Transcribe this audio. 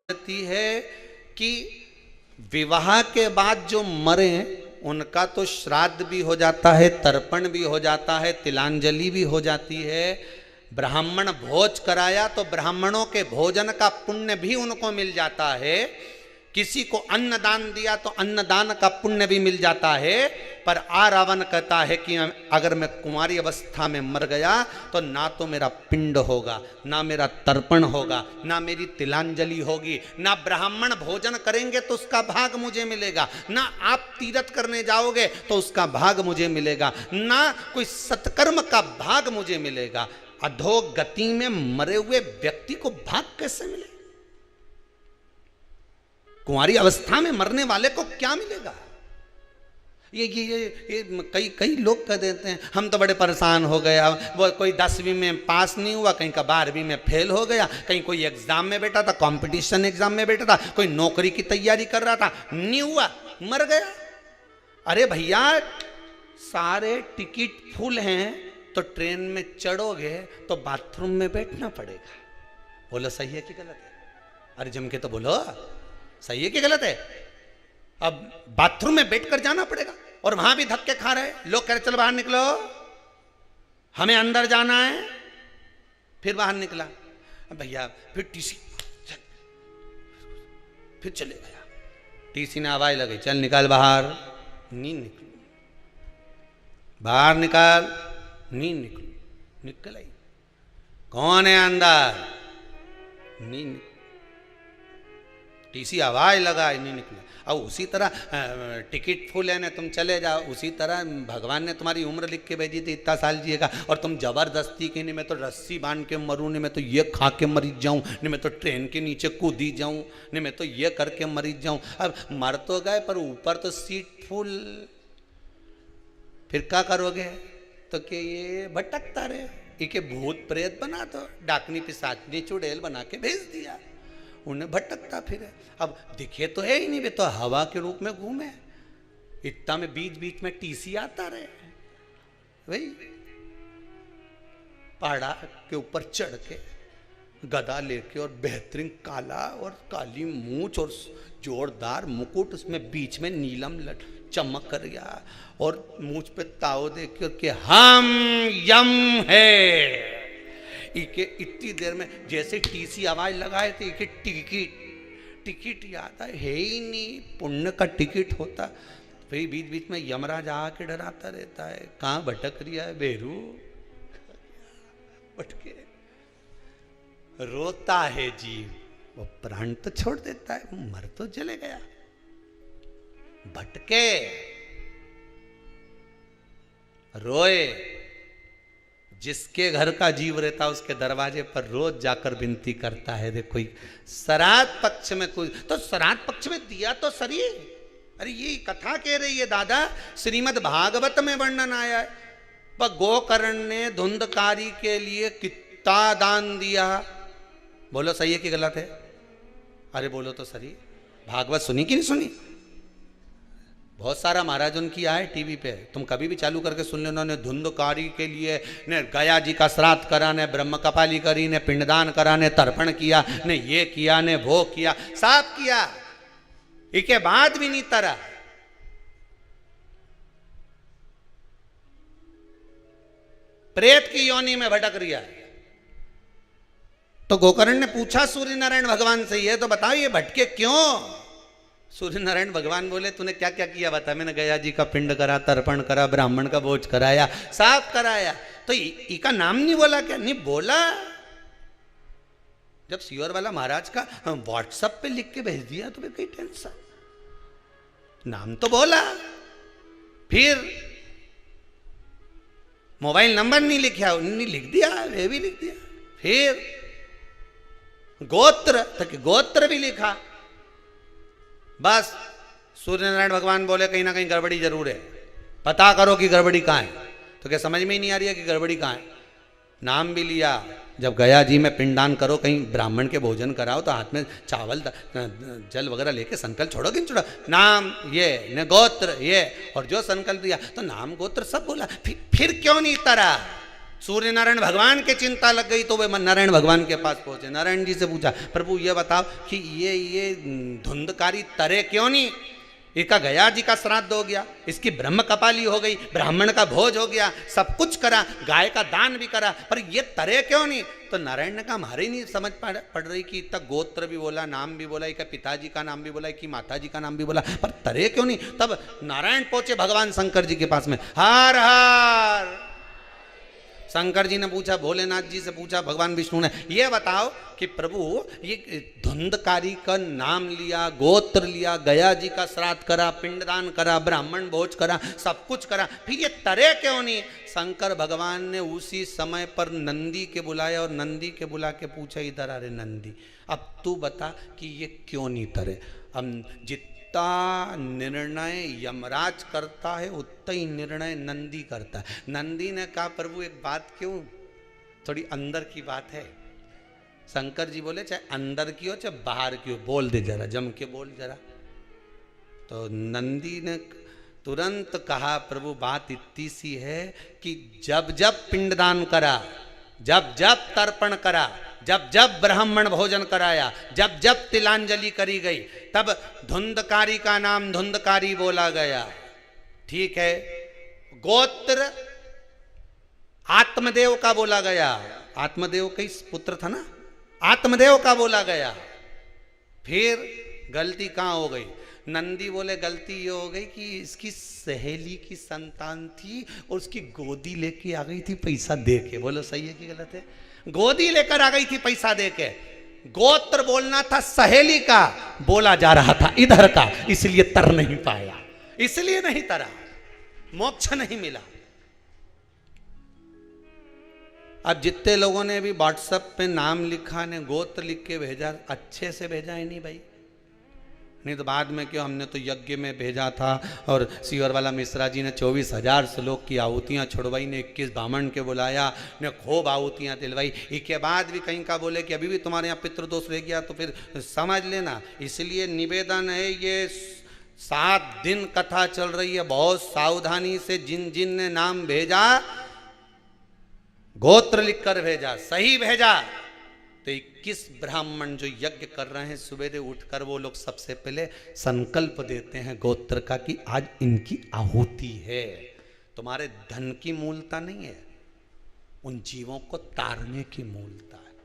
कहती है कि विवाह के बाद जो मरे उनका तो श्राद्ध भी हो जाता है, तर्पण भी हो जाता है, तिलांजलि भी हो जाती है। ब्राह्मण भोज कराया तो ब्राह्मणों के भोजन का पुण्य भी उनको मिल जाता है। किसी को अन्न दान दिया तो अन्नदान का पुण्य भी मिल जाता है। पर रावण कहता है कि अगर मैं कुंवारी अवस्था में मर गया तो ना तो मेरा पिंड होगा, ना मेरा तर्पण होगा, ना मेरी तिलांजलि होगी, ना ब्राह्मण भोजन करेंगे तो उसका भाग मुझे मिलेगा, ना आप तीर्थ करने जाओगे तो उसका भाग मुझे मिलेगा, ना कोई सत्कर्म का भाग मुझे मिलेगा। अधोगति में मरे हुए व्यक्ति को भाग कैसे मिलेगा? कुंवारी अवस्था में मरने वाले को क्या मिलेगा? ये कई लोग कह देते हैं हम तो बड़े परेशान हो गए, वो कोई 10वीं में पास नहीं हुआ, कहीं का 12वीं में फेल हो गया, कहीं कोई एग्जाम में बैठा था, कंपटीशन एग्जाम में बैठा था, कोई नौकरी की तैयारी कर रहा था, नहीं हुआ, मर गया। अरे भैया, सारे टिकट फुल हैं तो ट्रेन में चढ़ोगे तो बाथरूम में बैठना पड़ेगा। बोलो सही है कि गलत है? अरे जम के तो बोलो, सही है कि गलत है? अब बाथरूम में बैठकर जाना पड़ेगा और वहां भी धक्के खा रहे लोग। कह रहे चलो बाहर निकलो, हमें अंदर जाना है। फिर बाहर निकला, भैया फिर टीसी, फिर चले गया। टीसी ने आवाज लगी, चल निकाल बाहर। नहीं निकलू, बाहर निकाल। नहीं निकलू, निकल आई। कौन है अंदर? नहीं, टीसी आवाज लगा, नहीं निकला। अब उसी तरह टिकट फुल है ना, तुम चले जाओ। उसी तरह भगवान ने तुम्हारी उम्र लिख के भेजी थी, इतना साल जिएगा, और तुम जबरदस्ती की नहीं मैं तो रस्सी बांध के मरूं, नहीं मैं तो ये खा के मरी जाऊं, नहीं मैं तो ट्रेन के नीचे कूदी जाऊं, नहीं मैं तो ये करके मरी जाऊं। अब मर तो गए पर ऊपर तो सीट फुल, फिर क्या करोगे? तो कि ये भटकता रहे, इके भूत प्रेत बना दो, डाकनी पिशाचनी चुड़ैल बना के भेज दिया, उन्हें भटकता फिरे। अब दिखे तो है ही नहीं, वे तो हवा के रूप में घूमे। इतना में बीच बीच में टीसी आता रहे, वही पहाड़ा के ऊपर चढ़ के गदा लेके और बेहतरीन काला और काली मूंछ और जोरदार मुकुट, उसमें बीच में नीलम चमक कर गया और मूंछ पे ताव दे के हम यम है। इके इतनी देर में जैसे टीसी आवाज लगाए थे, इके टिकट याद है ही नहीं, पुण्य का टिकट होता। फिर बीच बीच में यमराज आके डराता रहता है, कहाँ भटक रही है बेरू? भटके रोता है जीव, वो प्राण तो छोड़ देता है, वो मर तो चले गया। भटके रोए, जिसके घर का जीव रहता उसके दरवाजे पर रोज जाकर विनती करता है। देखो श्राद्ध पक्ष में कुछ तो श्राद्ध पक्ष में दिया तो सरी। अरे ये कथा कह रही है दादा, श्रीमद् भागवत में वर्णन आया है, पर गोकर्ण ने धुंधकारी के लिए कितना दान दिया। बोलो सही है कि गलत है? अरे बोलो तो सही। भागवत सुनी कि नहीं सुनी? बहुत सारा महाराज उनकी आए टीवी पे, तुम कभी भी चालू करके सुन लो। उन्होंने धुंधकारी के लिए ने गया जी का श्राद्ध करा, ने ब्रह्म कपाली करी, ने पिंडदान करा, ने तर्पण किया, ने ये किया, ने वो किया, सब किया। इसके बाद भी नहीं तरा। प्रेत की योनि में भटक रिया। तो गोकर्ण ने पूछा सूर्य नारायण भगवान से, ये तो बताओ ये भटके क्यों? सूर्य नारायण भगवान बोले, तूने क्या क्या किया बता? मैंने गया जी का पिंड करा, तर्पण करा, ब्राह्मण का भोज कराया, साफ कराया। तो इसका नाम नहीं बोला क्या? नहीं बोला। जब सीवर वाला महाराज का व्हाट्सएप पे लिख के भेज दिया तो फिर कोई टेंशन? नाम तो बोला, फिर मोबाइल नंबर नहीं लिखा, नहीं लिख दिया, वे भी लिख दिया। फिर गोत्र तक गोत्र भी लिखा। बस सूर्य नारायण भगवान बोले कहीं ना कहीं गड़बड़ी जरूर है, पता करो कि गड़बड़ी कहाँ है। तो क्या समझ में ही नहीं आ रही है कि गड़बड़ी कहाँ है? नाम भी लिया। जब गया जी में पिंडदान करो, कहीं ब्राह्मण के भोजन कराओ तो हाथ में चावल जल वगैरह लेके संकल्प छोड़ो कि नहीं छोड़ो? नाम ये, न गोत्र ये, और जो संकल्प दिया तो नाम गोत्र सब बोला। फिर क्यों नहीं तरा? सूर्य नारायण भगवान के चिंता लग गई तो वे नारायण भगवान के पास पहुंचे। नारायण जी से पूछा, प्रभु ये बताओ कि ये धुंधकारी तरे क्यों नहीं? इसका गया जी का श्राद्ध हो गया, इसकी ब्रह्म कपाली हो गई, ब्राह्मण का भोज हो गया, सब कुछ करा, गाय का दान भी करा, पर ये तरे क्यों नहीं? तो नारायण ने कहा हमारे नहीं समझ पड़ रही कि इतना गोत्र भी बोला, नाम भी बोला, इसका पिताजी का नाम भी बोला, कि माता जी का नाम भी बोला, पर तरे क्यों नहीं? तब नारायण पहुंचे भगवान शंकर जी के पास में। हर हर शंकर जी ने पूछा, भोलेनाथ जी से पूछा, भगवान विष्णु ने, ये बताओ कि प्रभु ये धुंधकारी का नाम लिया, गोत्र लिया, गया जी का श्राद्ध करा, पिंडदान करा, ब्राह्मण भोज करा, सब कुछ करा, फिर ये तरे क्यों नहीं? शंकर भगवान ने उसी समय पर नंदी के बुलाया और नंदी के बुला के पूछा, इधर अरे नंदी, अब तू बता कि ये क्यों नहीं तरे? हम जितना निर्णय यमराज करता है उतना ही निर्णय नंदी करता है। नंदी ने कहा, प्रभु एक बात क्यों, थोड़ी अंदर की बात है। शंकर जी बोले, चाहे अंदर की हो चाहे बाहर की हो, बोल दे जरा, जम के बोल जरा। तो नंदी ने तुरंत कहा, प्रभु बात इतनी सी है कि जब जब पिंडदान करा, जब जब तर्पण करा, जब जब ब्राह्मण भोजन कराया, जब जब तिलांजलि करी गई, तब धुंधकारी का नाम धुंधकारी बोला गया। ठीक है, गोत्र आत्मदेव का बोला गया, आत्मदेव का ही पुत्र था ना, आत्मदेव का बोला गया। फिर गलती कहाँ हो गई? नंदी बोले गलती ये हो गई कि इसकी सहेली की संतान थी और उसकी गोदी लेके आ गई थी पैसा दे के। बोलो सही है कि गलत है? गोदी लेकर आ गई थी पैसा दे के। गोत्र बोलना था सहेली का, बोला जा रहा था इधर का, इसलिए तर नहीं पाया, इसलिए नहीं तरा, मोक्ष नहीं मिला। अब जितने लोगों ने भी व्हाट्सएप पे नाम लिखा ने गोत्र लिख के भेजा, अच्छे से भेजा है नहीं भाई? नहीं तो बाद में क्यों, हमने तो यज्ञ में भेजा था और सीवर वाला मिश्रा जी ने 24,000 श्लोक की आहुतियाँ छुड़वाई, ने 21 ब्राह्मण के बुलाया, ने खूब आहुतियाँ दिलवाई। इसके बाद भी कहीं का बोले कि अभी भी तुम्हारे यहाँ पितृदोष रह गया तो फिर समझ लेना। इसलिए निवेदन है, ये 7 दिन कथा चल रही है, बहुत सावधानी से जिन जिन ने नाम भेजा, गोत्र लिख कर भेजा, सही भेजा। तो 21 ब्राह्मण जो यज्ञ कर रहे हैं, सवेरे उठकर वो लोग सबसे पहले संकल्प देते हैं गोत्र का कि आज इनकी आहुति है। तुम्हारे धन की मूलता नहीं है, उन जीवों को तारने की मूलता है।